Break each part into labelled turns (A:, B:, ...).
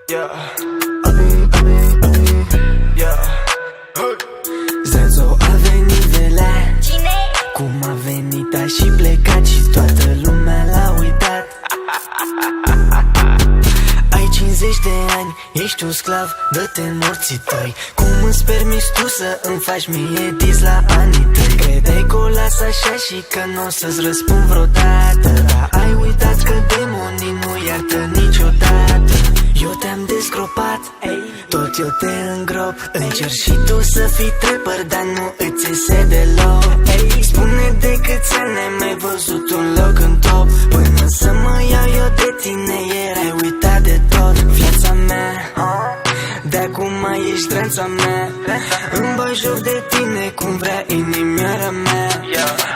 A: Yeah. Yeah. Zenzo a venit velea.
B: Cine?
A: Cum a venit a și plecat și toată lumea l-a uitat. Ai 50 de ani, ești un sclav, dă-te în morții tăi. Cum îți permiți tu să îmi faci mie dis la anii tăi? Credeai că o las așa și că n-o să-ți răspund vreodată, dar ai uitat că demonii nu iartă niciodată. Eu te-am dezgropat, tot eu te îngrop. Încerci și tu să fii trapper, dar nu îți iese deloc. Spune de câți ani ai mai văzut un loc în top. Până să mă iau eu de tine erai uitat de tot. Viața mea, de acum mai ești dranța mea. Îmi bagi joc de tine cum vrea inimioara mea.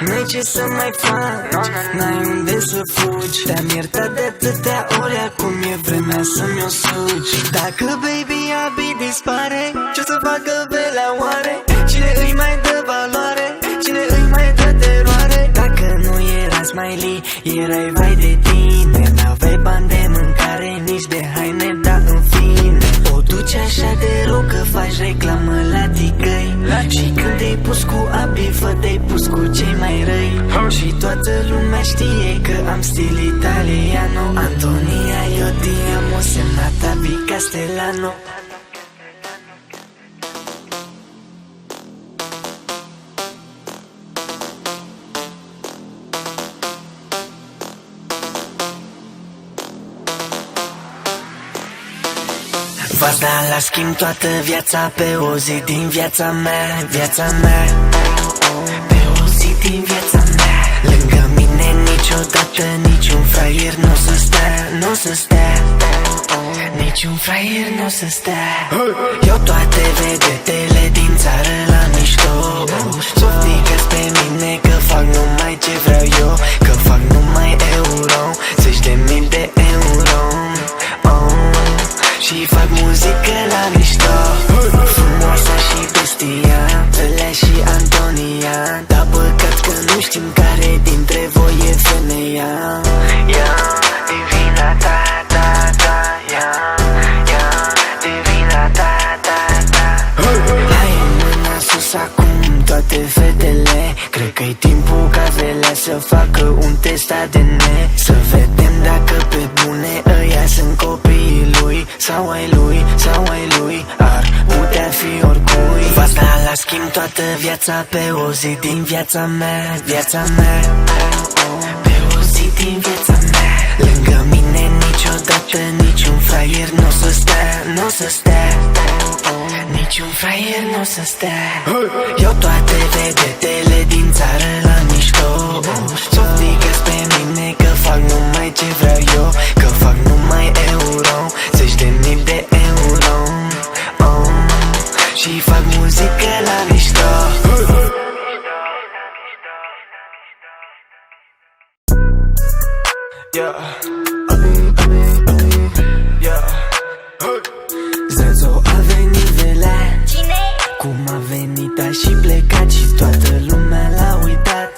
A: N-ai ce să mai faci, n-ai unde să fugi. Te-am iertat de atâtea ori, acum e vremea să-mi o sugi. Dacă baby abi dispare, ce-o să facă velea oare? Cine îi mai dă valoare? Cine îi mai dă teroare? Dacă nu era Smiley, erai vai de tine. N-aveai bani de mâncare, nici de haine, dar în fine o duci așa de rău că faci reclamă la ticăi. Și când te-ai pus cu abi, fă te-ai pus cu cei mai răi. Și toată lumea știe că am stil italiano. Antonia, io ti amo, semnata Abi Castellano. V-ați dat la schimb toată viața pe o zi din viața mea, viața mea. Pe o zi din viața mea. Lângă mine niciodată niciun fraier n-o să stea, n-o să stea. Niciun fraier n-o să stea. Eu toate vedetele din țară la mișto. Softică-ți pe mine că fac numai ce vreau eu, că fac numai euro, 10.000 de euro. Și fac muzică la mișto. Frumoasa și bestia, Velea și Antonia. Dar păcat că nu știm care dintre voi e femeia. Ia, divina ta, ta, ta. Ia, divina ta, ta, ta. Hai mâna sus acum toate fetele. Cred că-i timpul ca Velea să facă un test ADN. Să vedem dacă pe bune ăia sunt copiii lui sau ai lui, sau ai lui. Ar putea fi oricui. V-ați dat la schimb toată viața pe o zi din viața mea, viața mea. Pe o zi din viața mea. Lângă mine niciodată niciun fraier n-o să stea, n-o să stea. Niciun fraier n-o să stea. Eu toate vedetele din țară la mișto. Softică-ți pe mine că fac numai ce vreau eu, că fac numai euro, 10.000 de euro. Și fac muzică la mișto. Yeah. Yeah. Zenzo a venit velea.
B: Cine?
A: Cum a venit a și plecat și toată lumea l-a uitat.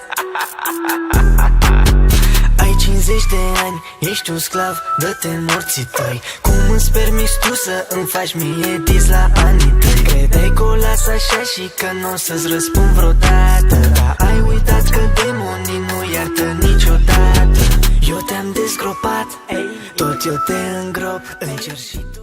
A: Ai 50 de ani, ești un sclav, dă-te în morții tăi. Cum îți permiți tu să îmi faci mie dis la anii tăi? Credeai că o las așa și că n-o să-ți răspund vreodată, dar ai uitat că demonii nu iartă niciodată. Eu te-am dezgropat, tot eu te îngrop. Încerci și tu.